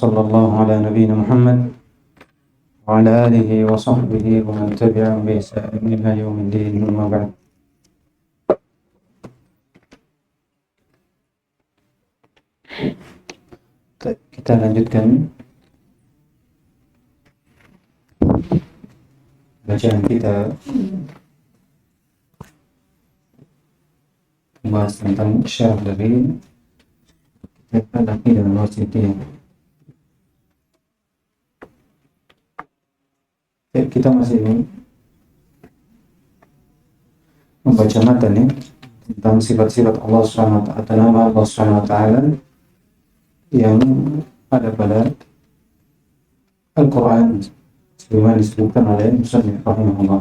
وصلى الله على نبينا محمد وعلى آله وصحبه ومن تبعهم بإحسان إلى يوم الدين. أما بعد. Kita lanjutkan bacaan kita, membahas tentang syarah dari kitab Al-Aqidah Al-Wasithiyah. Kita masih membaca matan ya, tentang sifat-sifat Allah Subhanahu wa ta'ala, atau nama Allah Subhanahu wa ta'ala yang ada pada Al-Quran sebagaimana disebutkan oleh Musannif rahimahullah.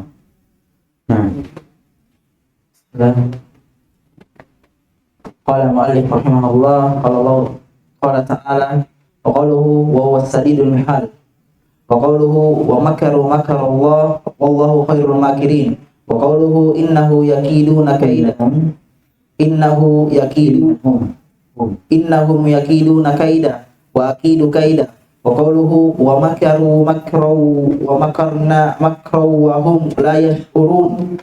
Qala mu'allif rahimahullah, qala ta'ala wa qawluhu wa huwa as-sadidul mihal wa qawluhu wa makaru Allah wallahu khairul makirin wa qawluhu innahum yakiduna kaida wa akidu kaida wa qawluhu wa makaru wa makarna wa hum la yashkurun.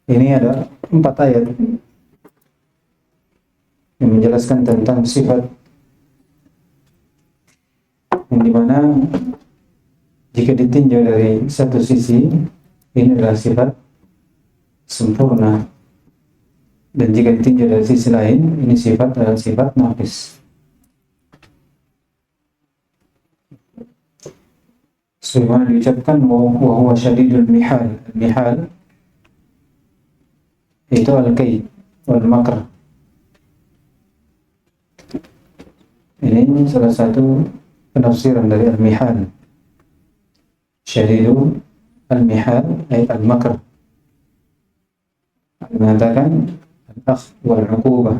Ini ada 4 ayat yang menjelaskan tentang sifat yang dimana jika ditinjau dari satu sisi ini adalah sifat sempurna, dan jika ditinjau dari sisi lain ini sifat adalah sifat naqis. Sebagaimana diucapkan wa huwa syadidul mihal. Mihal itu al-kaid wal makr. Ini salah satu penafsiran dari al-mihal. Syadidul al-mihal ay al-makr. Mengatakan al-akhdh wal 'uqubah.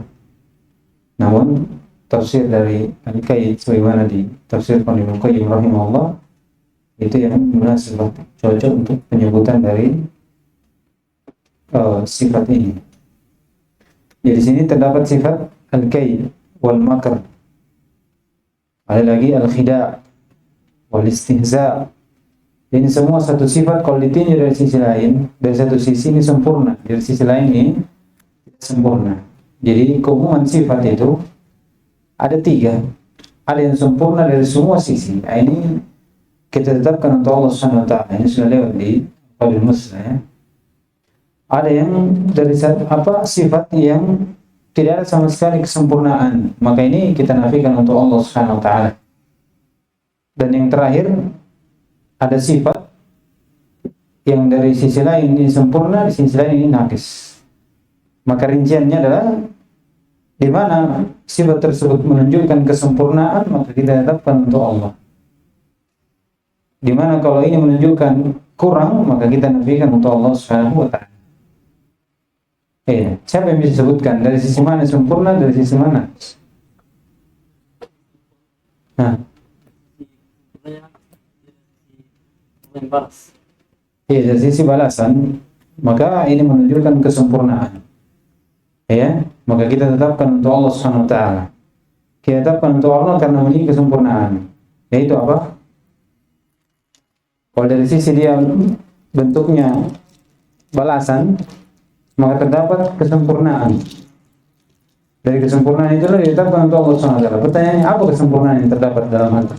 Namun tafsir dari al-kaid sebagaimana ditafsirkan Ibnu Qayyim rahimahullah itu yang munasab, cocok untuk penyebutan dari sifat ini. Jadi di sini terdapat sifat al-kaid wal makr. Ada lagi al-khida' wal istihza'. Ini semua satu sifat kalau ditinjau dari sisi lain, dari satu sisi ini sempurna, dari sisi lain ini sempurna. Jadi keumuman sifat itu ada 3. Ada yang sempurna dari semua sisi. Nah, ini kita tetapkan untuk Allah Subhanahu wa ta'ala. Ini sudah lewat di Qaulul Muslim ya. Ada yang dari sifat yang tidak ada sama sekali kesempurnaan, maka ini kita nafikan untuk Allah Subhanahu wa ta'ala. Dan yang terakhir ada sifat yang dari sisi lain ini sempurna, di sisi lain ini naqis. Maka rinciannya adalah di mana sifat tersebut menunjukkan kesempurnaan, maka kita tetapkan untuk Allah. Di mana kalau ini menunjukkan kurang, maka kita nafikan untuk Allah Subhanahu wa ta'ala. Siapa yang bisa sebutkan dari sisi mana sempurna, dari sisi mana? Dari sisi balasan, maka ini menunjukkan kesempurnaan. Ya, maka kita tetapkan untuk Allah Subhanahu wa ta'ala. Kita tetapkan untuk Allah karena memiliki kesempurnaan. Yaitu apa? Kalau dari sisi dia bentuknya balasan, maka terdapat kesempurnaan. Dari kesempurnaan itulah ditetapkan untuk Allah Subhanahu wa ta'ala. Pertanyaannya, apa kesempurnaan yang terdapat dalam hal itu?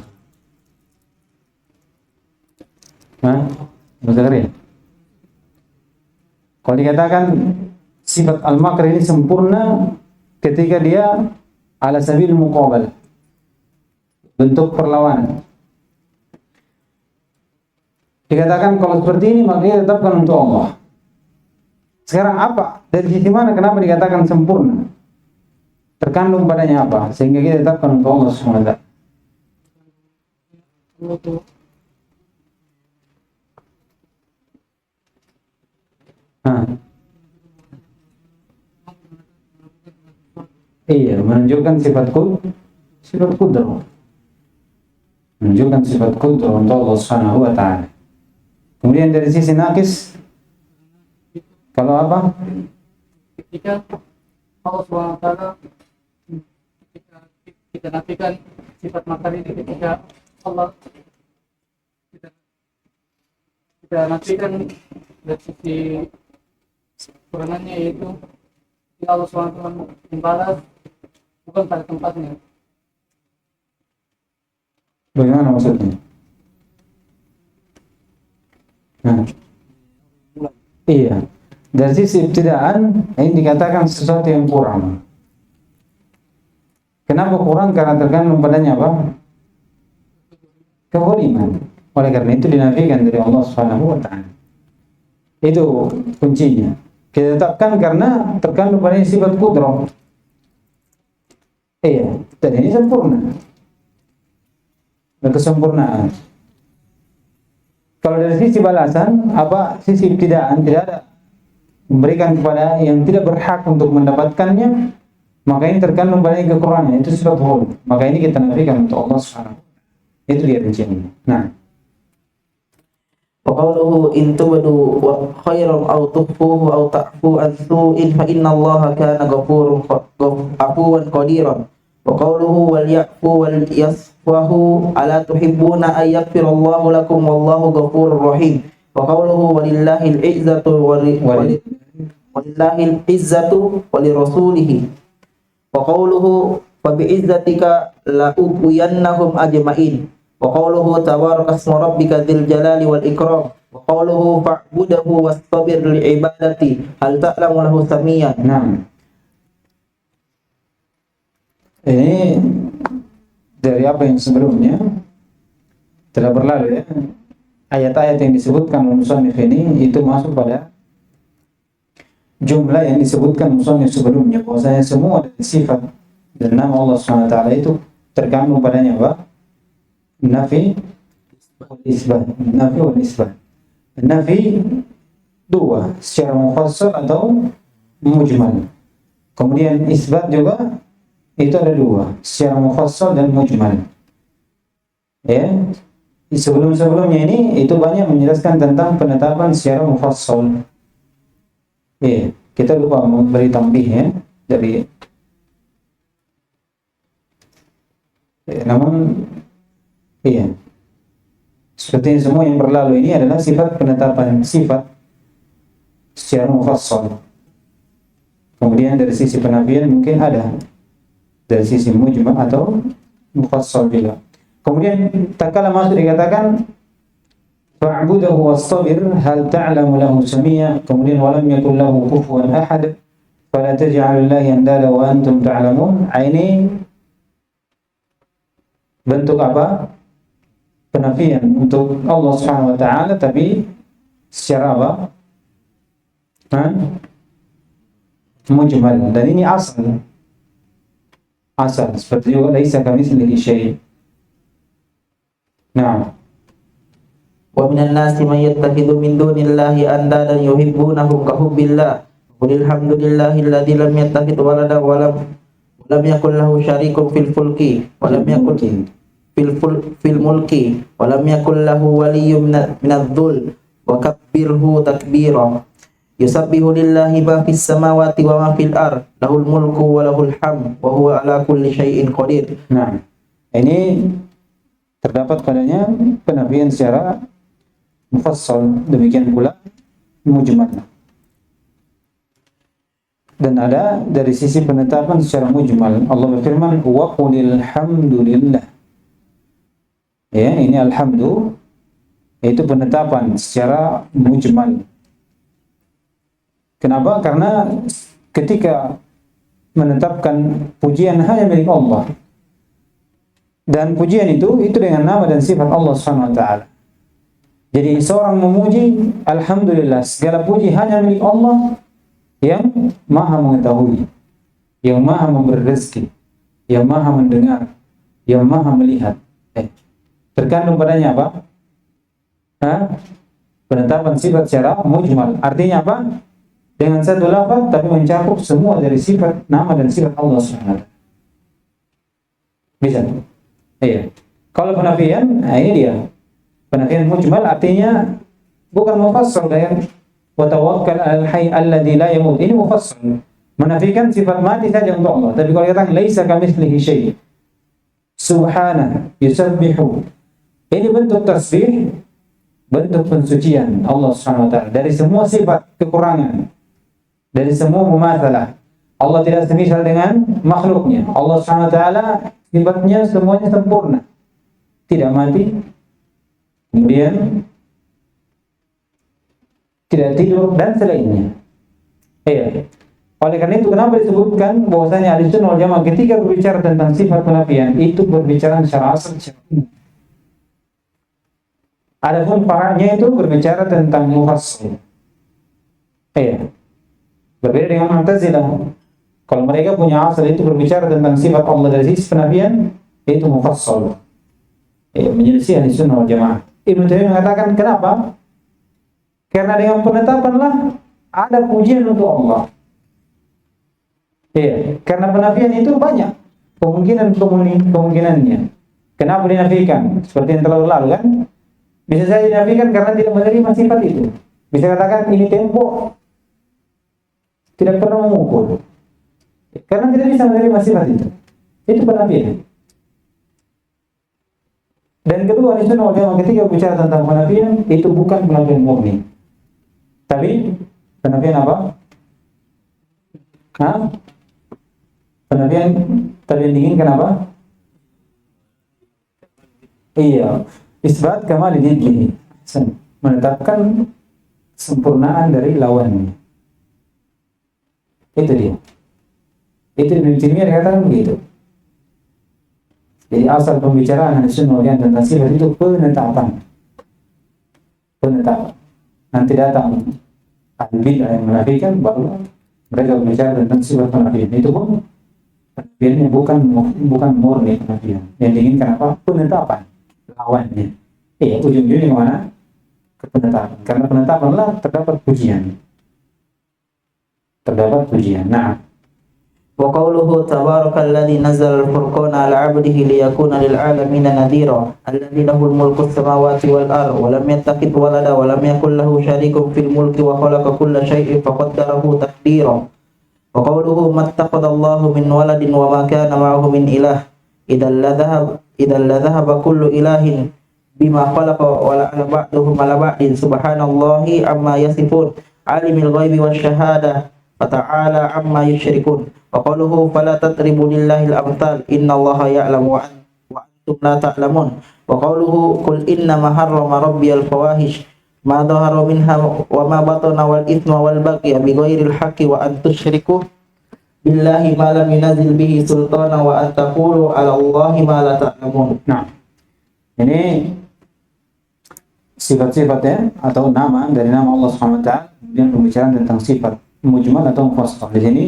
Kalau dikatakan sifat al-makr ini sempurna ketika dia ala sabil muqabal, bentuk perlawanan. Dikatakan kalau seperti ini maka dia tetapkan untuk Allah. Sekarang apa? Dari sisi mana kenapa dikatakan sempurna? Terkandung padanya apa? Sehingga kita tetapkan untuk Allah SWT. Iya, menunjukkan sifat kudrah. Menunjukkan sifat kudrah untuk Allah Subhanahu wa ta'ala. Kemudian dari sisi naqis, kalau apa? Ketika Allah SWT ketika kita nafikan sifat makar ini ketika Allah kita nafikan dari sisi kekurangannya, yaitu Allah SWT membalas bukan pada tempatnya. Bagaimana maksudnya? Nah, iya. Dari sisi ibtidaan ini dikatakan sesuatu yang kurang. Kenapa kurang? Karena tergantung padanya apa? Kezaliman. Oleh karena itu dinafikan dari Allah Subhanahu wa taala. Itu kuncinya. Kita tetapkan karena terkandung padanya sifat qudrah. Iya, dan ini sempurna. Kesempurnaan. Kalau dari sisi balasan, apa sisi ibtidaan tidak ada memberikan kepada yang tidak berhak untuk mendapatkannya, maka ini terkandung pada kekurangan, itu sifat hulm. Maka ini kita nafikan untuk Allah Subhanahu. Itu dia rinciannya. Nah, wa qawluhu in tubdu khairan aw tukhfuhu aw ta'fu an su'in fa inna Allaha kana ghafurun afuwan qadiran. Wa qawluhu wal ya'fu wal yasfahu ala tuhibbuna ay yaghfirallahu lakum wallahu ghafurur rahim. Wa qawluhu walillahil izzatu walillahil izzatu walirasulihi. Wa qawluhu fa bi'izzatika la ubiyannahum ajma'in. Wa qawluhu tabarakasmu rabbika dzil jalali wal ikram. Wa qawluhu fa'budahu wastabir li ibadati hal ta'lamu lahu samiyan. nah. Ini dari apa yang sebelumnya telah berlalu ya. Ayat-ayat yang disebutkan musannif ini itu masuk pada jumlah yang disebutkan musannif sebelumnya, bahwasanya semua dari sifat dan nama Allah SWT itu terkandung padanya apa? Nafi wal isbat. Nafi wal isbat. Nafi dua, secara mufassal atau mujmal. Kemudian isbat juga itu ada dua, secara mufassal dan mujmal. Ya, sebelum-sebelumnya ini itu banyak menjelaskan tentang penetapan secara mufassal. Ya, kita lupa memberi tambih ya dari. Ya, namun, iya, seperti semua yang berlalu ini adalah sifat penetapan sifat secara mufassal. Kemudian dari sisi penafian mungkin ada. Dari sisi mujmal atau mufassal juga. Kemudian tatkala masuk dikatakan fa'budahu wastabir hal ta'lamu lahu samia, kemudian walam yakul lahu kufuwan ahad fala taj'alu lillahi andada wa antum ta'lamun. Ini bentuk apa? Penafian untuk Allah Subhanahu wa taala, tapi secara apa? Mujmal, dan ini asal seperti juga laisa kamitslihi syai'. Nah, Wa minan nasi man yattakhidhu min dunillahi andadan yuhibbunahum ka hubbillah. Qul alhamdulillahilladzi lam yattakhidh walada wa lam yakul lahu syarikun fil fulki wa lam yakul fil mulki wa lam yakul lahu waliyyun minadh-dhul wa kabbirhu takbira. Yusabbihu lillahi ma fis samawati wa ma fil ard lahul mulku wa lahul hamd wa huwa ala kulli syai'in qadir. nah, ini terdapat padanya penafian secara mufassal, demikian pula mujmal. Dan ada dari sisi penetapan secara mujmal. Allah berfirman wa qulil hamdulillah. Ya, ini alhamdu itu penetapan secara mujmal. Kenapa? Karena ketika menetapkan pujian hanya milik Allah, dan pujian itu dengan nama dan sifat Allah Subhanahu wa taala. Jadi seorang memuji, alhamdulillah, segala puji hanya milik Allah yang Maha mengetahui, yang Maha memberi rezeki, yang Maha mendengar, yang Maha melihat. Terkandung padanya apa? Penetapan sifat secara mujmal. Artinya apa? Dengan satu lafaz tapi mencakup semua dari sifat, nama dan sifat Allah Subhanahu wa taala. Bisa? Iya. Kalau penafian, ini dia. Penafian mujmal artinya bukan mufassal dengan wa tawakkal 'alal hayy alladzi la yamut. Ini mufassal. Menafikan sifat mati saja untuk Allah. Tapi kalau katakan laisa kamitslihi syai', subhana, yusabbihu. Ini bentuk tasbih, bentuk pensucian Allah Subhanahu wa taala dari semua sifat kekurangan, dari semua mumatsalah. Allah tidak semisal dengan makhluknya. Allah Subhanahu wa taala sifatnya semuanya sempurna. Tidak mati, kemudian tidak tidur dan selainnya. Iya. Oleh karena itu kenapa disebutkan bahwasanya Ahlussunnah wal Jamaah ketika berbicara tentang sifat penafian itu berbicara secara asal secara umum. Adapun fara'nya itu berbicara tentang mufassil. Iya. Berbeda dengan Mu'tazilah. Kalau mereka punya asal itu berbicara tentang sifat Allah dari sisi penafian, itu mufassal. Menyelisih Ahlussunnah wal Jamaah. Ibnu Taimiyah mengatakan kenapa? Karena dengan penetapanlah ada pujian untuk Allah. Iya, karena penafian itu banyak kemungkinannya. Kenapa dinafikan? Seperti yang telah lalu kan? Bisa saja dinafikan karena tidak menerima sifat itu. Bisa katakan ini tembok tidak pernah memukul. Karena tidak bisa menerima sifat itu. Itu penafian. Dan kedua, Ahlussunnah wal Jamaah ketika bicara tentang penafian itu bukan penafian murni. Tapi penafian apa? Penafian dingin kenapa? Iya, isbat kamal diddihi. Menetapkan sempurnaan dari lawannya. Itu dia. Itu Ibnu Taimiyah dikatakan begitu. Jadi asal pembicaraan Ahlussunnah wal Jamaah tentang sifat itu penetapan. Nanti datang ahli yang menafikan, baru mereka berbicara tentang sifat penafian. Itu pun penafiannya bukan murni penafian. Yang diinginkan apa? Penetapan lawannya. Ujung-ujungnya kemana? Ke penetapan. Karena penetapanlah terdapat pujian. Nah, wa qawluhu tabarakalladzi nazzala al-furqana 'ala 'abdihi liyakuna lil 'alamina nadhira alladzi lahu mulku as-samawati wal ardh wa lam yattakhidh walada wa lam yakul lahu sharikun fil mulki wa khalaqa kulla shay'in faqaddarahu taqdira. Wa qawluhu mattakhadallahu min waladin wa ma kana ma'ahu min ilah idzal la dhahaba kullu ilahin bima khalaqa wa la ba'duhum 'ala ba'din subhanallahi amma yasifun alimul ghaibi wasyahada fata'ala amma yusyrikun. Wa qawluhu fala tatribu lillahi al-amthal innallaha ya'lamu wa antum la ta'lamun. Wa qawluhu qul innama harrama rabbiyal fawahish ma dhahara minha wa ma batana wal ithma wal baghy bighairil haqqi wa an tusyriku billahi ma lam yunzil bihi sultana wa an taqulu 'ala Allahi ma la ta'lamun. Nah, ini sifat-sifatnya atau nama dari nama Allah Subhanahu wa taala, kemudian pembicaraan tentang sifat mujmal atau mufassal. Di sini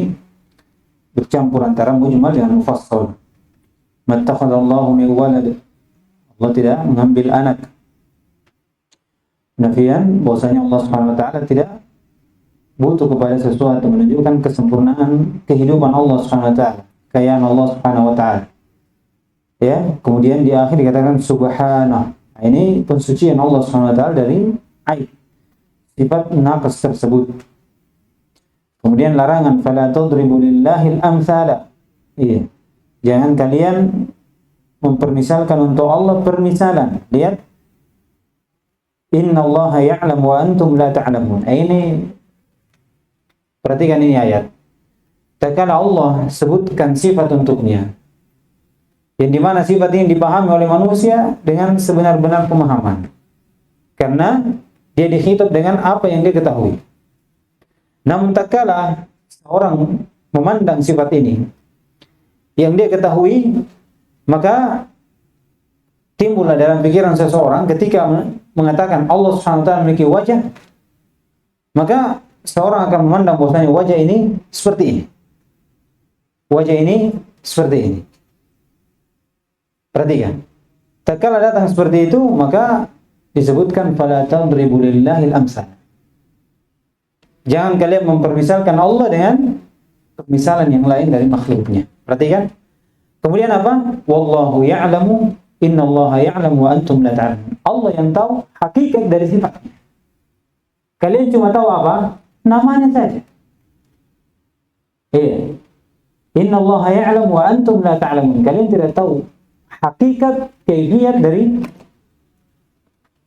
bercampur antara mujmal dengan mufassal. Mattakhadallahu min walad. Allah tidak mengambil anak. Nafian bahwasanya Allah Subhanahu wa taala tidak butuh kepada sesuatu, menunjukkan kesempurnaan kehidupan Allah Subhanahu wa taala, kekayaan Allah Subhanahu wa taala. Ya, kemudian di akhir dikatakan subhanahu. Nah, ini pensucian Allah Subhanahu wa taala dari aib sifat naqs tersebut. Kemudian larangan fala tadribu lillahil amsala. Iya. Jangan kalian mempermisalkan untuk Allah permisalan. Lihat. Innallaha ya'lam wa antum la ta'lamun. Ini perhatikan ini ayat. Tatkala Allah sebutkan sifat untuknya, yang dimana sifat ini dipahami oleh manusia dengan sebenar-benar pemahaman, karena dia dihidup dengan apa yang dia ketahui. Namun tatkala seorang memandang sifat ini yang dia ketahui, maka timbullah dalam pikiran seseorang ketika mengatakan Allah Subhanahu wa taala memiliki wajah, maka seorang akan memandang bahwasanya wajah ini seperti ini. Wajah ini seperti ini. Perhatikan. Tatkala datang seperti itu, maka disebutkan fala tadribu lillahil amsal. Jangan kalian mempermisalkan Allah dengan permisalan yang lain dari makhluknya. Perhatikan. Kemudian apa? Wallahu ya'lamu innallaha ya'lamu wa antum la ta'lamun. Allah yang tahu hakikat dari sifatnya. Kalian cuma tahu apa? Namanya saja. Innallaha ya'lamu wa antum la ta'lamun. Kalian tidak tahu hakikat kaifiyat dari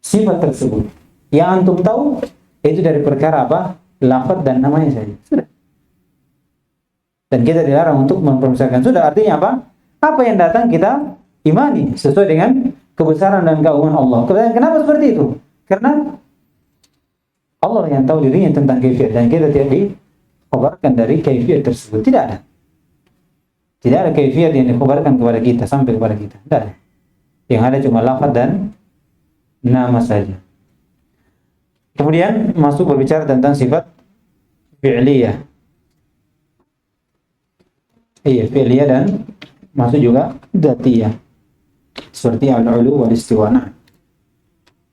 sifat tersebut. Yang antum tahu itu dari perkara apa? Lafaz dan namanya saja. Sudah. Dan kita dilarang untuk mempermisalkan. Sudah, artinya apa? Apa yang datang kita imani sesuai dengan kebesaran dan keagungan Allah. Kenapa seperti itu? Karena Allah yang tahu dirinya tentang kaifiyat dan kita tidak dikhabarkan dari kaifiyat tersebut. Tidak ada. Tidak ada kaifiyat yang dikhabarkan kepada kita sampai kepada kita. Tidak ada. Yang ada cuma lafaz dan nama saja. Kemudian masuk berbicara tentang sifat fi'liyah. Iya, fi'liyah dan masuk juga dzatiyah. Seperti al-'ulu wal istiwa.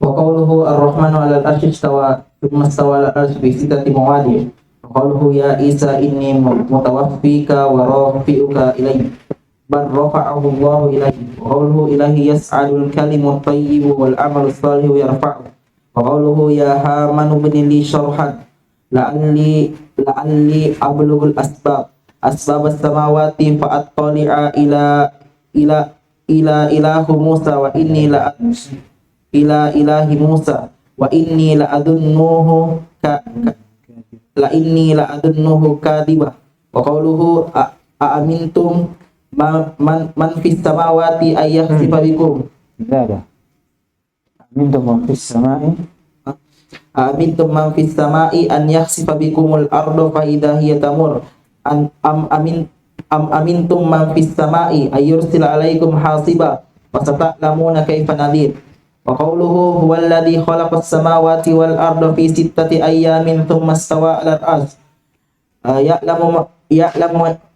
Wa qawluhu ar-Rahmanu 'alal 'arsy istawa tsumma istawa 'alal 'arsy fi sittati mawadi'. Wa qawluhu ya Isa inni mutawaffika wa rafi'uka ilayya. Bal rafa'ahu Allahu ilayhi. Wa qawluhu ilahi yas'alul kalimu thayyibu wal 'amalu shalihu yarfa'u. Wa qawluhu ya Hamanu ibn li syarhan la'alli ablughul asbab as-samawati fa attali'a ila ilahu Musa wa inni ila ilahi Musa wa inni la adunnuhu kadibah. Wa qawluhu aamintum man fis samawati ayakhsifa bikum. Tidak ada. Amintum man fis samai. Amintum man fis samai an yakhsifa bikumul arda fa idha hiya tamur. Amintum man fis samai ayursila alaikum hasiba wa sata'lamuna kaifa nadhir. Wa qawluhu huwallazi khalaqas samawati wal arda fi sittati ayyamin thumma istawa 'alal 'arsy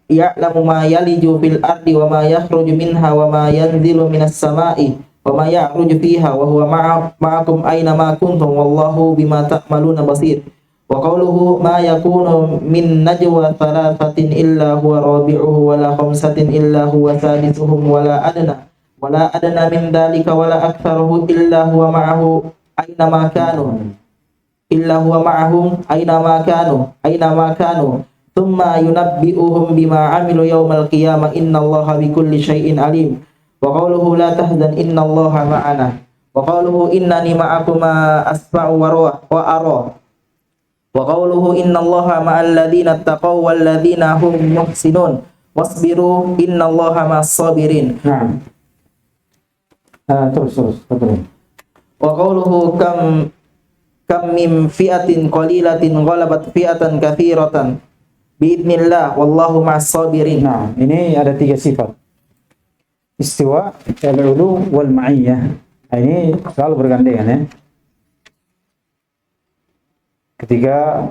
ya'lamu ma yaliju fil ardi wa ma yakhruju minha wa ma yanzilu minas samai wa ma ya'ruju fiha wa huwa ma'akum aina ma kuntum wallahu bima ta'maluna basir. Wa qawluhu ma yakunu min najwa thalathatin illa huwa rabi'uhu wa la khamsatin illa huwa sadisuhum wa la adna min dhalika wa la aktharuhu illa huwa ma'ahum aina ma kanu thumma yunabbi'uhum bima 'amilu yawmal qiyamah innallaha bikulli syai'in alim. Wa qawluhu la tahzan innallaha ma'ana. Wa qawluhu innani ma'akuma asma'u wa ara. Wa qawluhu innallaha ma'al ladzina taqaw wal ladzina hum muhsinun wasbiru innallaha ma'as sabirin. Nah. Terus. Wa qawluhu kam min fi'atin qalilatin ghalabat fi'atan katsiratan biidznillah wallahu ma'as sabirin. Nah, ini ada 3 sifat. Istiwa, al-'ulu wal ma'iyyah. Ini selalu bergandengan ya. Ketika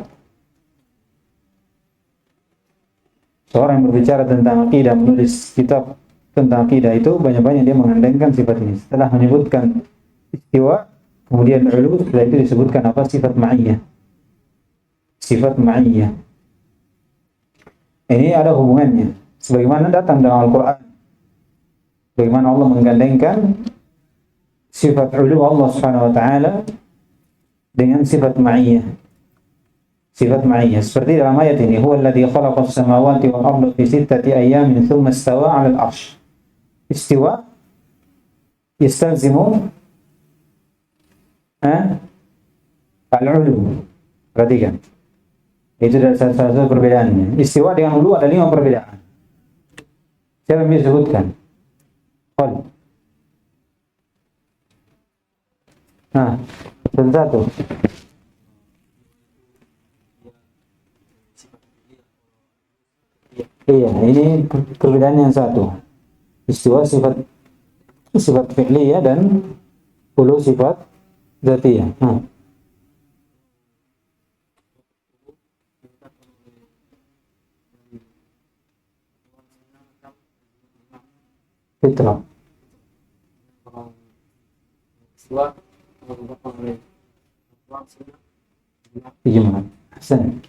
seorang yang berbicara tentang akidah, menulis kitab tentang akidah itu banyak-banyak dia mengandengkan sifat ini. Setelah menyebutkan istiwa, kemudian ulu, setelah itu disebutkan apa? Sifat ma'iyah. Sifat ma'iyah. Ini ada hubungannya. Sebagaimana datang dalam Al-Quran. Bagaimana Allah menggandengkan sifat ulu Allah Subhanahu wa taala dengan sifat ma'iyah. Sifat ma'iyah seperti dalam ayat ini, huwa alladhi khalaqas samawati wal arda fi sittati ayyamin thumma istawa 'alal 'arsy. Istiwa yastalzimu al-'ulu. Perhatikan. Itu dari salah satu perbedaannya. Istiwa dengan ulu ada 5 perbedaan. Siapa yang bisa sebutkan? Qul. Satu. Iya, ini perbedaan yang satu. Istiwa sifat fi'liyah dan ulu sifat dzatiyah. Fitrah. Ijma'. Hasan.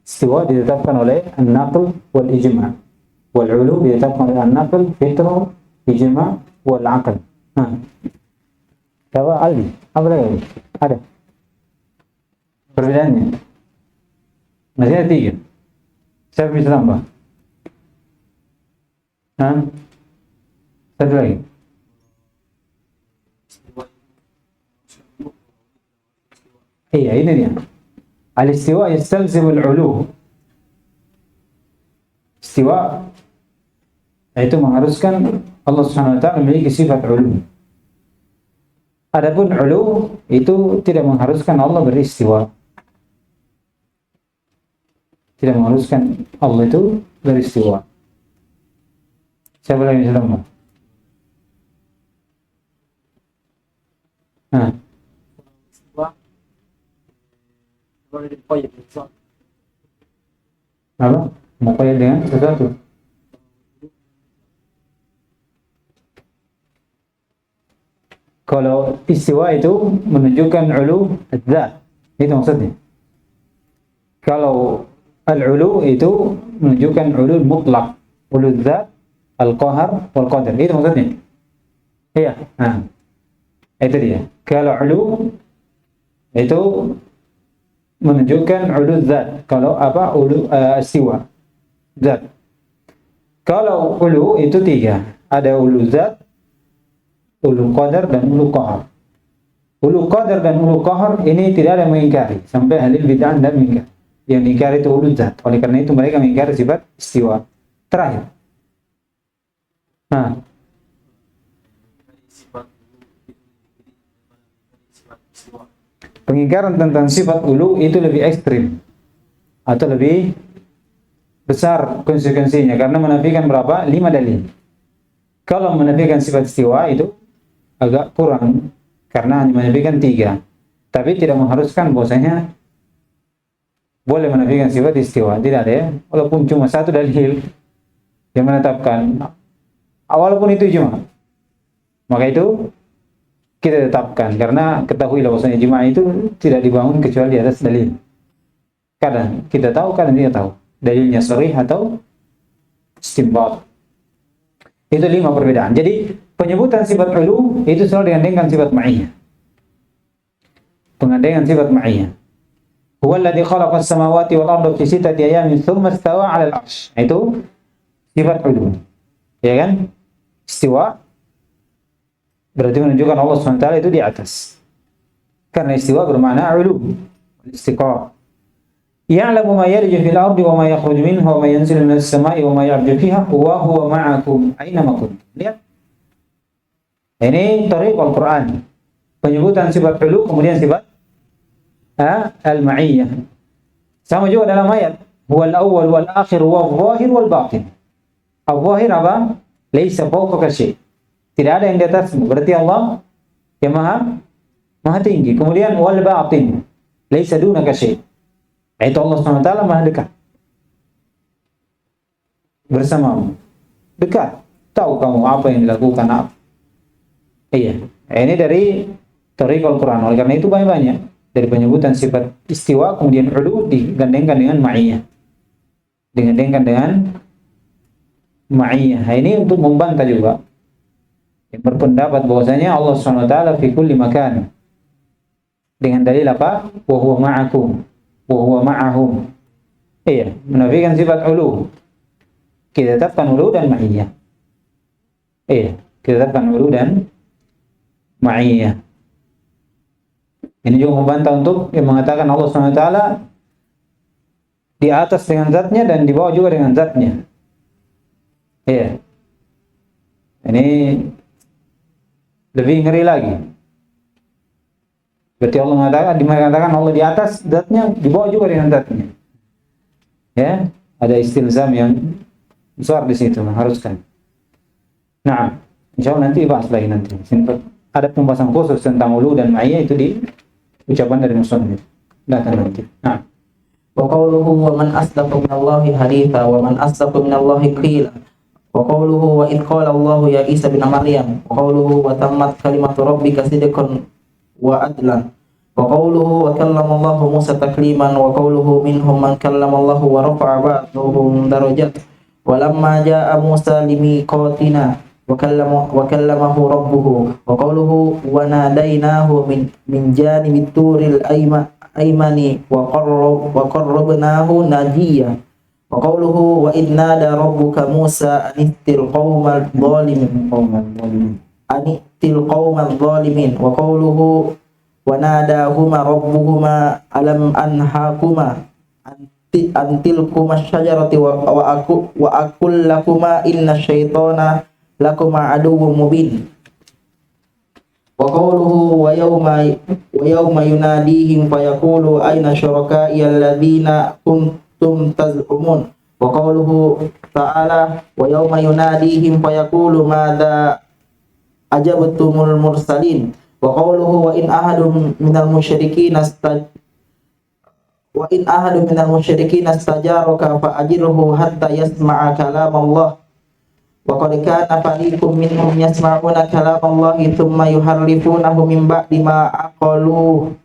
Istiwa ditetapkan oleh an-naql wal ijma'. Wal 'ulu ditetapkan oleh an-naql, fitrah, ijma' wal 'aql. Coba Aldi, apa lagi? Ada perbedaannya? Masih ada 3. Siapa bisa tambah? Satu lagi. Iya, ini dia. Al-istiwa yastalzimul ulu. Istiwa itu mengharuskan Allah Subhanahu wa taala memiliki sifat ulu. Adapun ulu itu tidak mengharuskan Allah beristiwa. Tidak mengharuskan Allah itu beristiwa. Siapa lagi yang Nah, apa? Muqayyad dengan sesuatu. Kalau istiwa itu menunjukkan ulu adzat, itu maksudnya. Kalau al-ulu itu menunjukkan ulu mutlak, ulu dzat, al-qahar, wal qadar, itu maksudnya. Iya, nah, itu dia. Kalau ulu itu menunjukkan ulu dzat. Kalau apa? Ulu istiwa, dzat. Kalau ulu itu tiga, ada ulu dzat, ulu qadar dan ulu qahar. Ulu qadar dan ulu qahar ini tidak ada yang mengingkari sampai ahli bid'ah dan mengingkari. Yang diingkari itu ulu zat. Oleh karena itu mereka mengingkari sifat istiwa. Terakhir. Nah, pengingkaran tentang sifat ulu itu lebih ekstrim atau lebih besar konsekuensinya karena menafikan berapa? 5 dalil. Kalau menafikan sifat istiwa itu agak kurang karena hanya menafikan 3, tapi tidak mengharuskan bahwasanya boleh menafikan sifat istiwa, tidak ada ya, walaupun cuma 1 dalil yang menetapkan, walaupun itu ijma, maka itu kita tetapkan karena ketahuilah bahwasanya ijma itu tidak dibangun kecuali di atas dalil. Kadang kita tahu, kadang tidak tahu dalilnya sharih atau istinbat. Itu 5 perbedaan. Jadi penyebutan sifat ulu itu selalu digandengkan sifat ma'iyah. Pengandengan sifat ma'iyah. Huwa alladhi khalaqa as-samawati wal arda fi 6 ayamin thumma istawa 'ala al-'arsy. Itu sifat ulu. Ya kan? Istiwa berarti menunjukkan Allah SWT itu di atas. Karena istiwa bermakna ulu, istiqrar. Ya'lamu ma yarju fil ardi wa ma yakhruju minha wa ma yanzilu minas sama'i wa ma ya'ruju fiha wa huwa ma'akum aina ma kuntum. Lihat. Ini tariq Al-Qur'an. Penyebutan sifat ulu kemudian sifat al-ma'iyyah. Sama juga dalam ayat huwal awwal wal akhir wal zahir wal batin. Al-zahir apa? Laisa fawqaka syai'. Tidak ada yang di atasmu. Berarti Allah yang maha tinggi. Kemudian wal batin. Laisa dunaka syai'. Itu Allah SWT maha dekat bersamamu, dekat, tahu kamu apa yang dilakukan apa. Iya, ini dari tariq Al-Quran. Oleh karena itu banyak dari penyebutan sifat istiwa kemudian ulu digandengkan dengan ma'iyah, digandengkan dengan ma'iyah. Ini untuk membantah juga yang berpendapat bahwasanya Allah SWT fi kulli makan dengan dalil apa? Wa huwa ma'akum wa huwa ma'ahum. Iya, menafikan sifat ulu. Kita tetapkan ulu dan ma'iyah. Iya, kita tetapkan ulu dan ma'iyah. Ini juga membantah untuk yang mengatakan Allah SWT di atas dengan zatnya dan di bawah juga dengan zatnya. Iya. Ini lebih ngeri lagi. Berarti Allah mengatakan Allah di atas zatnya, di bawah juga dengan zatnya. Ya, ada istilzam yang besar di situ, mengharuskan. Nah, insyaallah nanti bahas lagi nanti. Ada pembahasan khusus tentang ulu dan ma'iyah itu di ucapan dari musannif. Datang nanti. Nah, wa qawluhu wa man asdaqu minallahi haditha wa man asdaqu minallahi qila. Wa qawluhu wa id qala Allahu ya Isa bin Maryam wa qawluhu wa tammat kalimatu rabbika sidqan wa adlan wa qawluhu wa kallama Allahu Musa takliman wa qawluhu minhum man kallama Allahu wa rafa'a ba'dahum darajat wa lamma jaa Musa limiqatina wa kallamahu rabbuhu wa qawluhu wa nadainahu min janibit turil aymani wa qarrabnahu najiyya Wa qawluhu wa idh nada rabbuka Musa anittil qaumal zalimin wa qawluhu wa nadahuma rabbuhuma alam anhakuma antilkuma syajarati wa aqul lakuma inna syaitana lakuma aduwwum mubin. Wa qawluhu wa yawma yunadihim fayaqulu ayna syuraka'i alladhina kuntum taz'umun. Wa qawluhu ta'ala wa yawma yunadihim fayaqulu madza ajabtumul mursalin. Wa qawluhu wa in ahadun minal musyrikin istajaraka fa ajirhu hatta yasma'a kalam Allah. Wa qad kana fariqum minhum yasma'una kalam Allah thumma yuharrifunahu min ba'di ma aqaluhu.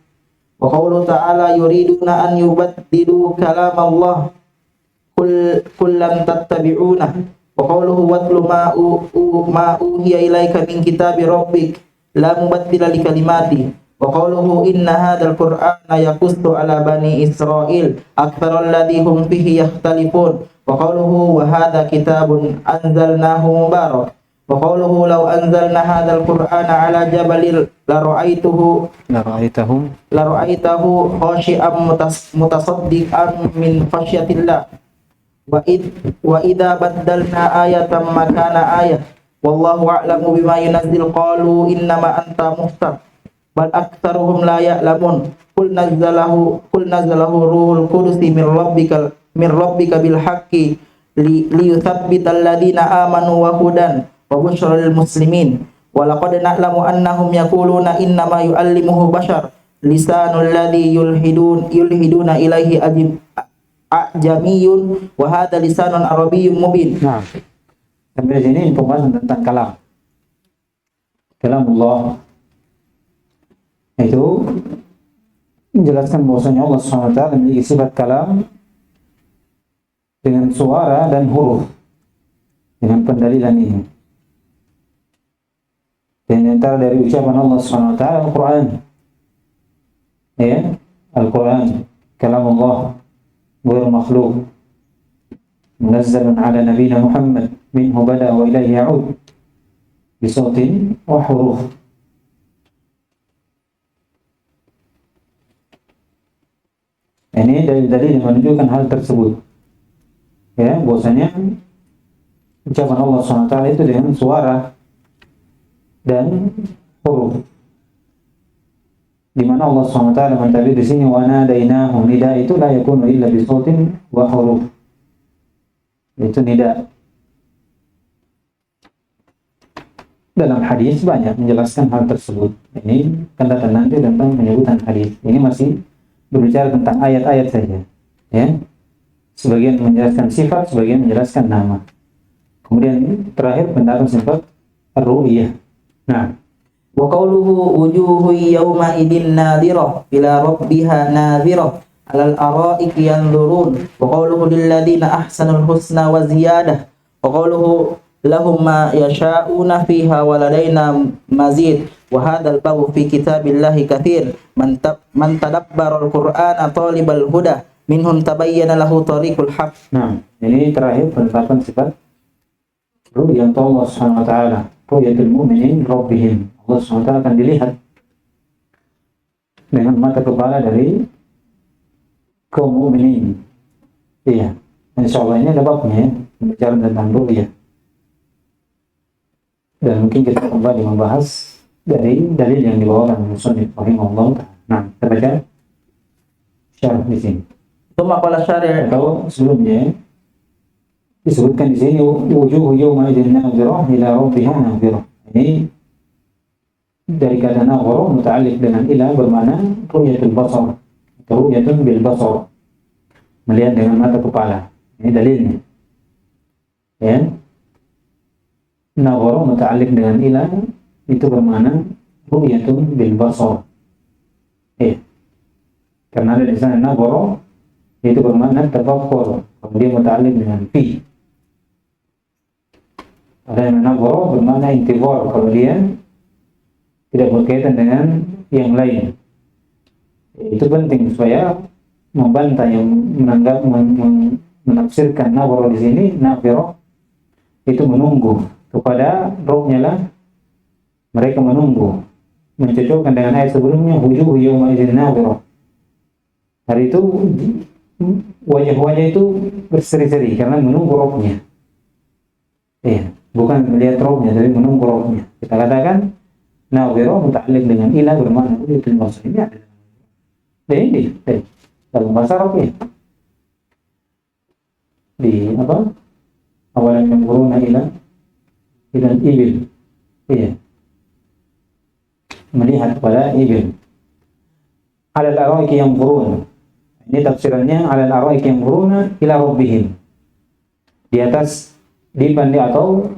Wa qawluhu ta'ala yuriduna an yubaddilu kalam Allah qul lam tattabi'una. Wa qawluhu watlu ma uhiya ilaika min kitabi rabbik la mubaddila li kalimati. Wa qawluhu inna hadzal qur'ana yaqussu ala bani Israil aktsaral ladzi hum fihi yakhtalifun. Wa qawluhu wa hadza kitabun anzalnahu mubarak. Wa qawluhu law anzalna hadzal qur'ana ala jabalin la ra'aitahu khashi'an mutasaddiqan min khasyatillah. Wa idza baddalna ayatan makana ayah wallahu a'lamu bima yunazzil qalu innama anta muftar bal aktsaruhum la ya'lamun. Qul nazzalahu ruhul qudus min rabbika bil haqqi liyuthabbital ladina amanu wa hudan wa busyra lil muslimin. Wa laqad na'lamu annahum yaquluna innama yu'allimuhu bashar lisanul ladzi yulhiduna ilaihi ajamiyun wa hadza lisanun arabiyyun mubin. Nah, sampai sini pembahasan tentang kalam. Kalamullah itu menjelaskan bahwasanya Allah SWT memiliki sifat kalam dengan suara dan huruf, dengan pendalilan ini. Dan antara dari ucapan Allah SWT Al-Quran, ya, Al-Quran kalamullah غير مخلوق منزل على نبينا محمد منه بدأ وإليه يعود بصوت وحروف. Ini dalil-dalil yang menunjukkan hal tersebut, ya, bahwasanya ucapan Allah SWT itu dengan suara dan huruf, di mana Allah SWT mentabir di sini wa nadainahu, nida itu la yakunu illa bi sautin wa huruf, itu nida. Dalam hadis banyak menjelaskan hal tersebut. Ini akan datang nanti tentang penyebutan hadis. Ini masih berbicara tentang ayat-ayat saja, ya. Sebagian menjelaskan sifat, sebagian menjelaskan nama. Kemudian terakhir pendapat sifat ar-ru'yah. Nah, Wa qawluhu wujuhu yawma idin nadhirah ila rabbiha nadhirah alal ara'iki yanzurun. Wa qawluhu lil ladzina ahsanul husna wa ziyadah. Wa qawluhu lahum ma yasha'una fiha wa ladaina mazid. Wa hadzal babu fi kitabillahi katsir man tadabbaral qur'ana talibal huda minhum tabayyana lahu tariqul haqq. nah, ini terakhir penetapan sifat ru'yah Allah Subhanahu wa taala, ru'yatul mu'minin rabbihim. Allah SWT akan dilihat dengan mata kepala dari kaum mukminin. Iya, insyaallah ini ada babnya, ya, bicara tentang ru'yah. Dan mungkin kita kembali membahas dari dalil yang dibawakan oleh Musannif rahimahullah. Nah, kita baca syarah di sini. Tsumma qala syarih, Atau sebelumnya disebutkan di sini wujuhu yawma idzin nadhirah ila rabbiha nadhirah. Ini dari kata nadhara muta'alliq dengan ila bermakna ru'yatul basar atau ru'yatun bil basar, melihat dengan mata kepala. Ini dalilnya, ya. Nadhara muta'alliq dengan ila itu bermakna ru'yatun bil basar, ya. Karena ada di sana nadhara itu bermakna tafakkur, kemudian muta'alliq dengan fi. Ada yang nadhara bermakna intizar, kemudian tidak berkaitan dengan yang lain. Itu penting supaya membantah yang menafsirkan nazara di sini, nazara itu menunggu, kepada rohnya lah mereka menunggu, mencocokkan dengan ayat sebelumnya, wujuh yawma idzin nazara. Hari itu wajah-wajah itu berseri-seri karena menunggu rohnya. Iya, bukan melihat rohnya, tapi menunggu rohnya. Kita katakan nazara muta'alliq dengan ila bermakna itu maksudnya ada. Ini dalam bahasa Arab ya. Di apa? Awalan yang buruna ila ibil. Iya. Melihat pada ibil. Alal araiki yang burun. Ini tafsirannya alal araiki yang buruna ila rabbihim. Di atas dipan atau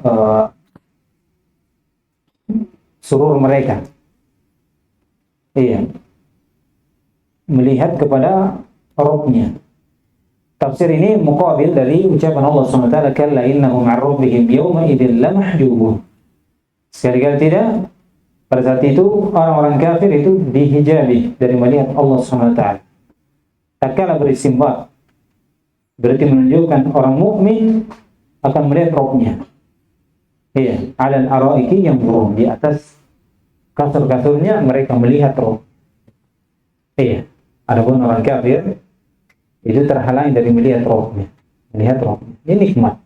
surur mereka. Iya. Melihat kepada Rabbnya. Tafsir ini muqabil dari ucapan Allah SWT, kalla innahum 'an rabbihim yawma idzin lamahjubun. Sekali-kali tidak, pada saat itu orang-orang kafir itu dihijabi dari melihat Allah SWT. Tak kala beristimbat, berarti menunjukkan orang mukmin akan melihat Rabbnya. Iya, 'alal araiki yang burun, di atas kasur-kasurnya mereka melihat Rabb. Iya. Adapun orang kafir itu terhalang dari melihat rohnya. Ini nikmat.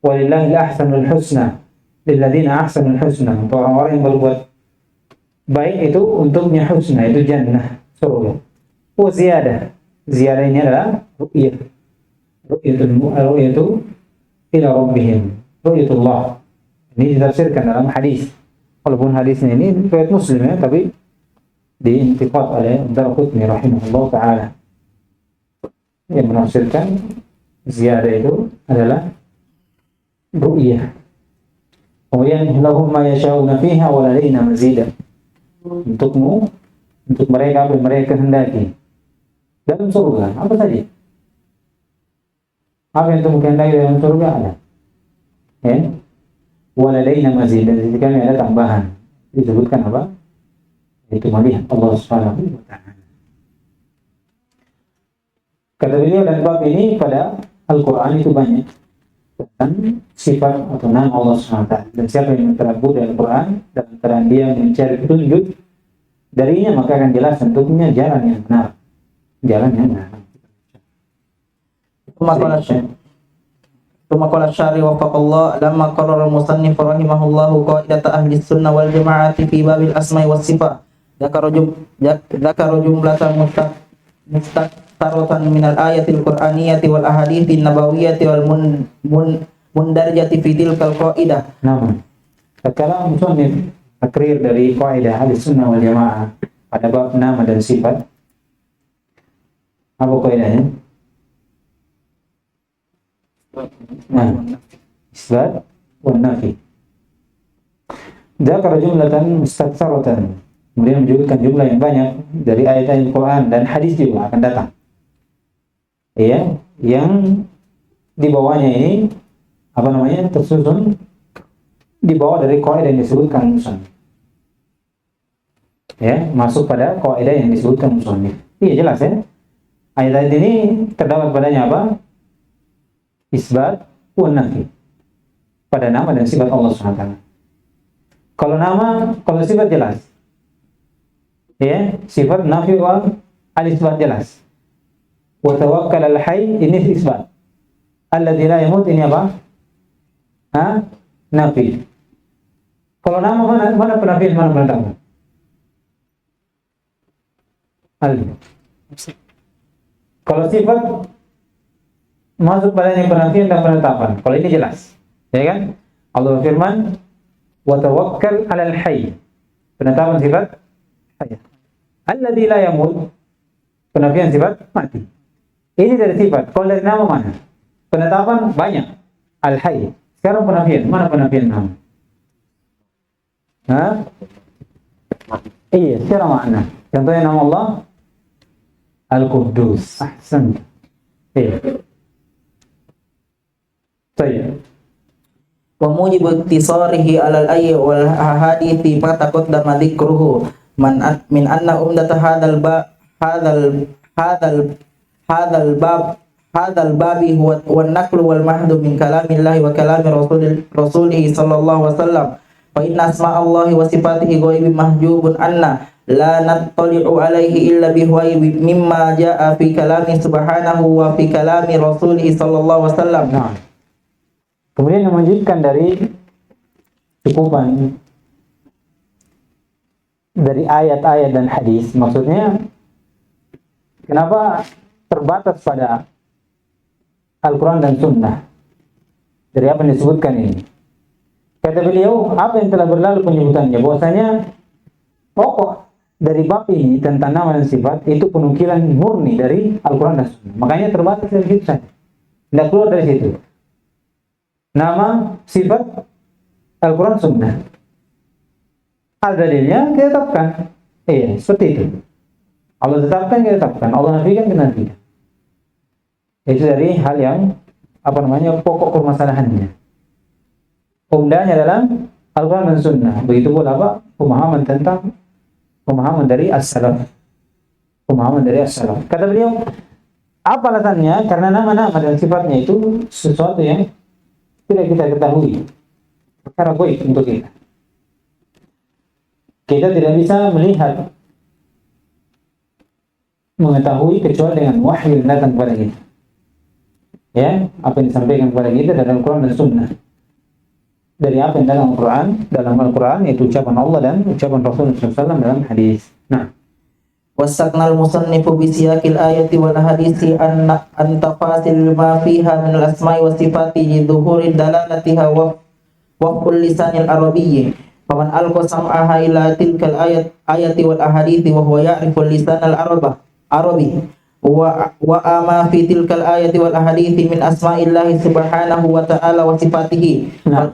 Walillahil ahsanul husna lilladzina ahsanul husna. Untuk orang-orang yang berbuat baik itu untuknya husna, itu jannah, surga. Wa ziyadah. Ziyadah ini adalah ru'yah. Ru'yatu ila rabbihim. Ru'yatullah. Ini ditafsirkan dalam hadis. Walaupun hadisnya ini riwayat Muslim ya, tapi diintiqad oleh Darqutni rahimahullah ta'ala, yang menafsirkan ziyadah itu adalah ru'yah. Kemudian lahum ma yasha'una fiha wa ladaina mazida. Untuk mereka apa yang mereka kehendaki dalam surga, apa saja. Apa yang mereka kehendaki dalam surga ada. Ya. Wa ladaina mazida, di sini kami ada tambahan. Disebutkan apa? Itu melihat Allah Subhanahu wa ta'ala. Kata beliau, dan bab ini pada Al-Quran itu banyak tentang sifat atau nama Allah Subhanahu wa ta'ala. Dan siapa yang terabur dari Al-Quran dalam keadaan dia mencari petunjuk darinya, maka akan jelas tentunya jalan yang benar. Jalan yang benar. ثم قال الشارح وفق الله لما قرر المصنف رحمه الله قاعدة أهل السنة والجماعة في باب الأسماء والصفات ذكر جملة مستقرة من الآية القرآنية والأحاديث النبوية والمندرجة في تلك القاعدة. Namun, tatkala musannif takrir dari kaidah ahli sunnah wal jamaah pada bab nama dan sifat, apa kaidahnya? Isbat wa nafi. Dzakara jumlatan mustaksaratan. Kemudian menyebutkan jumlah yang banyak dari ayat-ayat Al-Quran dan hadis juga akan datang. Iya, yang di bawahnya ini apa namanya? Tersusun di bawah dari kaidah yang disebutkan musannif. Ya, masuk pada kaidah yang disebutkan musannif. Iya jelas ya. Ayat-ayat ini terdapat padanya apa? Isbat wa nafi. Pada nama dan sifat Allah SWT. Kalau nama, kalau sifat jelas. Ya, sifat nafi wa al-isbat jelas. Wa tawakkal al-hayy, ini isbat. Alladzi la yamut, ini apa? Nafi. Kalau nama mana penafian, mana penetapan? Kalau sifat masuk padanya penafian dan penetapan. Kalau ini jelas, ya kan? Allah firman, wa tawakkal 'alal hayy. Penetapan sifat hayy. Alladzi la yamut. Penafian sifat mati. Ini dari sifat. Kalau dari nama mana? Penetapan banyak. Al-hayy. Sekarang penafian, mana penafian nama? Iya, secara makna. Contohnya nama Allah Al-Quddus. Ahsan. Iya. Baik. Wa mujibu ittisarihi 'alal ayyi wal ahadithi ma taqaddama dzikruhu min anna umdata hadzal bab hadzal babi huwa an-naqlu wal mahdu min kalamillahi wa kalami rasulih sallallahu alaihi wasallam. Fa inna asma Allah wa sifatihi ghaibun mahjubun anna la nattali'u alaihi illa bihuwa mimma jaa fi kalami subhanahu wa fi kalami rasulih sallallahu alaihi wasallam. Nah, kemudian yang melanjutkan dari cukupan dari ayat-ayat dan hadis, maksudnya kenapa terbatas pada Al-Quran dan Sunnah dari apa yang disebutkan ini? Kata beliau, apa yang telah berlalu penyebutannya, bahwasanya pokok dari bab ini tentang nama dan sifat itu penukilan murni dari Al-Quran dan Sunnah. Makanya terbatas dari situ saja, tidak keluar dari situ. Nama, sifat, Al-Quran, Sunnah. Ada dalilnya, kita tetapkan. Iya, seperti itu. Allah tetapkan, kita tetapkan. Allah nafikan, kita nafikan. Itu dari hal yang pokok permasalahannya. Umdahnya dalam Al-Quran dan Sunnah. Begitu pula pemahaman dari as-salaf. Pemahaman dari as-salaf. Kata beliau, apa alasannya? Karena nama-nama dan sifatnya itu sesuatu yang tidak kita ketahui. Perkara gaib untuk kita. Kita tidak bisa mengetahui kecuali dengan wahyu yang datang kepada kita. Ya, apa yang disampaikan kepada kita dalam Al-Quran dan Sunnah. Dari apa yang dalam Al-Quran yaitu ucapan Allah dan ucapan Rasulullah SAW dalam hadis. Nah, wasaqnal musannifu bi siyaqil ayati wal hadisi an tafasil ma fiha min al-asma'i was sifati li dhuhuri dalalatiha wa kulli lisanil arabiyyi. Faman alqa sam'aha ila tilkal ayati wal ahadithi wa huwa ya'rifu lisan al-arabi wa ama fi tilkal ayati wal ahadithi min asma'illahi subhanahu wa ta'ala wa sifatihi. Nah,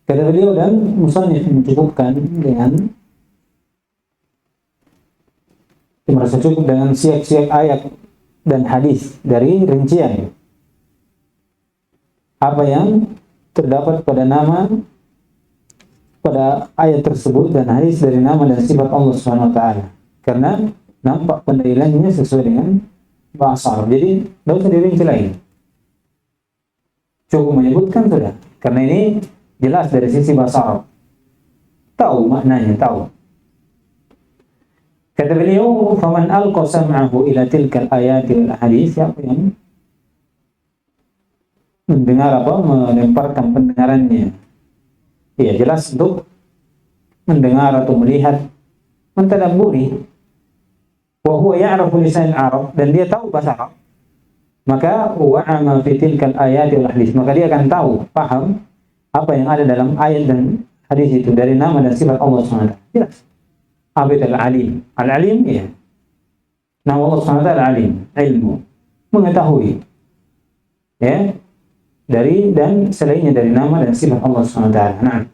kata beliau dan musannif mencukupkan dengan merasa cukup dengan siap-siap ayat dan hadis dari rincian apa yang terdapat pada ayat tersebut dan hadis dari nama dan sifat Allah Subhanahu wa taala. Karena nampak pendalilannya sesuai dengan bahasa Arab. Jadi, tidak usah dirinci lagi. Cukup menyebutkan sudah. Karena ini jelas dari sisi bahasa Arab. Tahu maknanya, tahu. Kata beliau, "Faman alqa sam'ahu ila tilkal ayati wal hadis", siapa yang melemparkan pendengarannya. Ya, jelas untuk mendengar atau melihat, mentadabburi. Wa huwa ya'rafu lisan Arab, dan dia tahu bahasa Arab. Maka wa'ama fi tilkal ayati wal hadis, maka dia akan tahu, paham apa yang ada dalam ayat dan hadis itu dari nama dan sifat Allah SWT. Jelas. Abid al-alim. Al-alim, ya. Nama Allah SWT al-alim, ilmu, mengetahui. Ya. Dari dan selainnya dari nama dan sifat Allah SWT. Nah.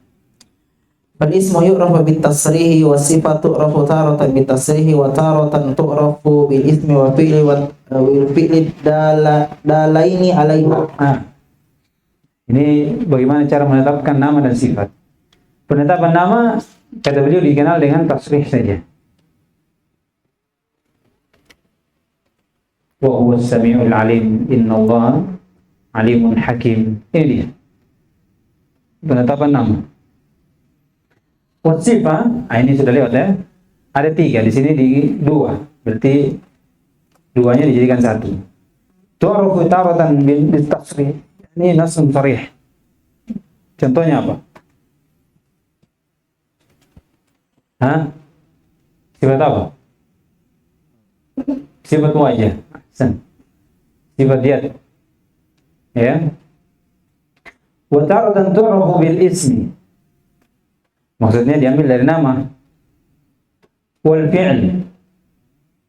Fal ismu yu'rafu bit tasrihi wa sifatu tu'rafu taratan bit tasrihi wa taratan tu'rafu bil ismi wa fi'li wa fi'li dalaini alaiha. Nah. Ini bagaimana cara menetapkan nama dan sifat. Penetapan nama, kata beliau, dikenal dengan tasrih saja. Wa huwa as-sami'ul alim, innallaha alimun hakim. Ini dia penetapan nama. Wasifah, ini sudah lewat ya. Ada 3, di sini di 2. Berarti 2-nya dijadikan 1. Tu'rafu taratan bil tasrih. Ini nasun sharih. Contohnya apa? Sifat apa? Sifat wajah. Sifat diat. Ya. Wa taratan tu'rafu bil ismi. Maksudnya diambil dari nama. Wal fi'l.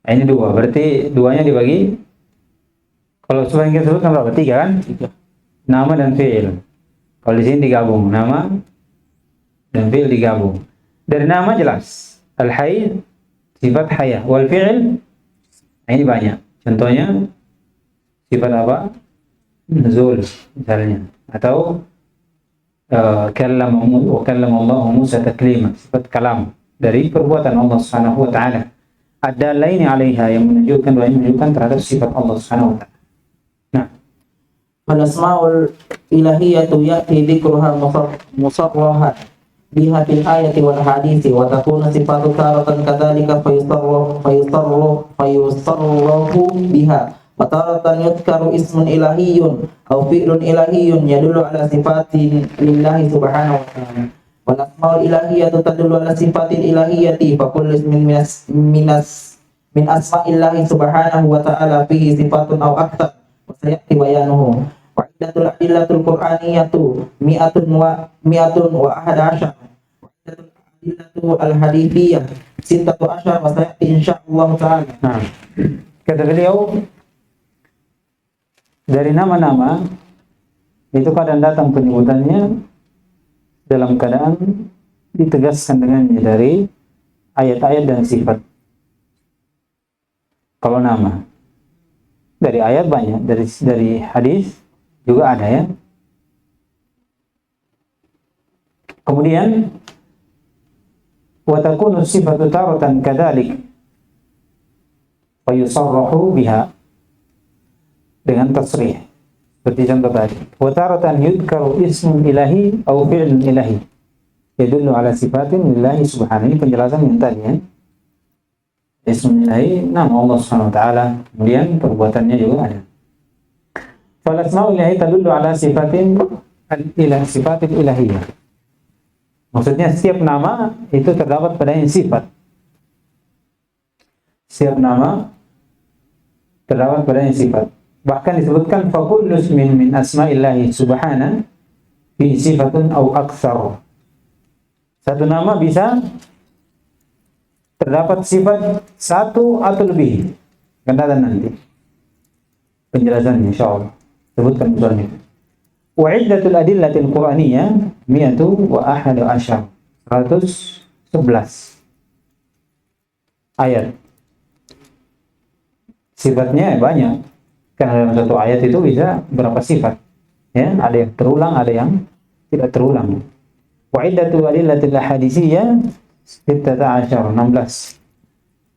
Ini 2. Berarti 2-nya dibagi. Kalau sesuai yang kita sebutkan berapa? 3 kan? 3. Nama dan fi'il. Kalau di sini digabung, nama dan fi'il digabung. Dari nama jelas. Al-hayy, sifat hayah. Wal fi'il, ini banyak. Contohnya sifat apa? Nuzul misalnya. Atau kallama Allah Musa taklima, sifat kalam dari perbuatan Allah Subhanahu wa taala. Ada lainnya alaiha, yang menunjukkan terhadap sifat Allah Subhanahu wa taala. Nah, Fal asmaul ilahiyatu ya'ti dzikruha musarrahan biha fil ayati wal hadisi wa takunu sifatu taratan kadzalika fayusarrahu biha wa taratan yudhkaru ismun ilahiyyun aw fi'lun ilahiyyun yadullu ala sifatin lillahi subhanahu wa ta'ala. Wal asmaul ilahiyatu tadullu ala sifatil ilahiyati fa kullu ismin min asma'illahi subhanahu wa ta'ala fihi sifatun aw aktsar wa sayati bayanuhu. Wa iddatul adillatul qur'aniyatu mi'atun wa ahada asyar. Wa iddatul adillatu al-hadithiyah sittatu asyar wa sayati insyaallah ta'ala. Nah, kata beliau, dari nama-nama itu kadang datang penyebutannya dalam keadaan ditegaskan dengannya dari ayat-ayat dan sifat. Kalau nama dari ayat banyak, dari hadis juga ada ya. Kemudian wa takunu sifatu taratan kadzalik fa yusarrahu biha, dengan tasrih seperti contoh tadi. Wa taratan yudkaru ismun ilahi aw fi'lun ilahi yadullu ala sifatin lillahi subhanahu. Ini penjelasan yang tadi ya. Ismun ilahi, nama Allah subhanahu wa ta'ala, kemudian perbuatannya juga ada. Fal asma'ul ilahi tadullu ala sifatin sifatin ilahiyah. Maksudnya setiap nama itu terdapat padanya sifat. Setiap nama terdapat padanya sifat. Bahkan disebutkan fakullu ismin min asma'illahi subhanahu fi sifatun aw aktsar. Satu nama bisa terdapat sifat satu atau lebih. Akan datang nanti penjelasannya insyaallah. Sebutkan misalnya. Wa iddatul adillatil qur'aniyah mi'atu wa ahadu asyar. 111 ayat. Sifatnya banyak. Karena dalam satu ayat itu bisa berapa sifat. Ya, ada yang terulang, ada yang tidak terulang. Wa iddatul adillatil hadisiyah 16.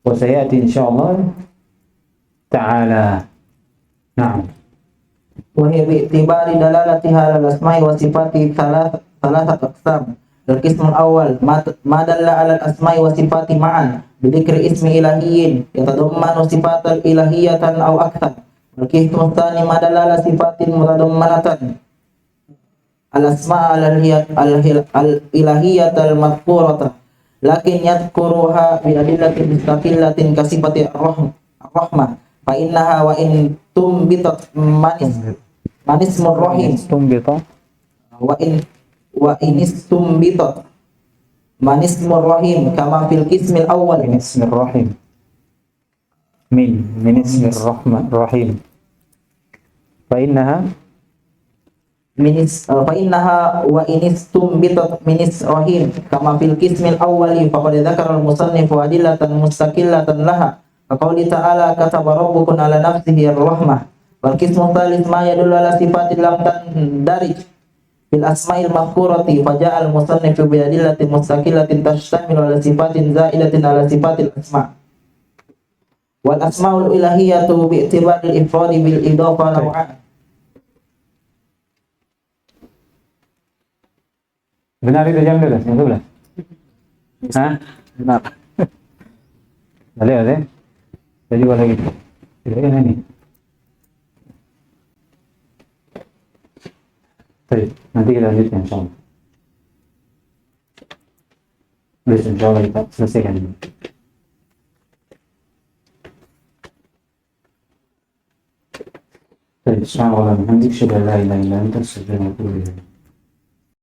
Wa sayati insyaallah ta'ala. Na'am. Wa hiya bi i'tibari dalalatiha ala asma'i wa sifati thalathat aqsam. Al-qism al-awwal ma dalla ala al-asma'i wa sifati ma'an bi dzikri ismi ilahiyyin yatadammanu sifatal ilahiyatan aw akthar. Al-qism ats-tsani ma dalla ala sifatin mutadammanatan al-asma' al-ilahiyatal madhkurata lakin yadhkuruha bi adillatin mustaqillatin ka sifati ar-rahmah fa innaha wa in tumbitat manismur rahim wa in istumbitat manismur rahim kama fil qismil awwal Manismir rahim manismir rahim fa innaha wa in istumbitat minis rahim kama fil qismil awwali faqad dzakara al-musannifu adillatan mustaqillatan laha faqala ta'ala kataba rabbukum ala nafsihi ar-rahmah wal qismu tsalits ma yadullu ala sifatin lam tandarij bil asma'il madhkurati faja'al musannifu bi adillatin mustaqillatin tashtamilu ala sifatin za'idatin ala sifatil asma' wal asma'ul ilahiyatu bi i'tibaril ifradi bil idafa naw'an. Benar itu jam 12, jam 12. Hah? Benar. Boleh. Saya juga lagi. Tidak kan ini. Baik, nanti kita lanjutkan insyaallah. Besok insyaallah kita selesaikan ini. Baik, subhanallah, alhamdulillah, la ilaha illa anta, astaghfiruka wa atubu ilaik.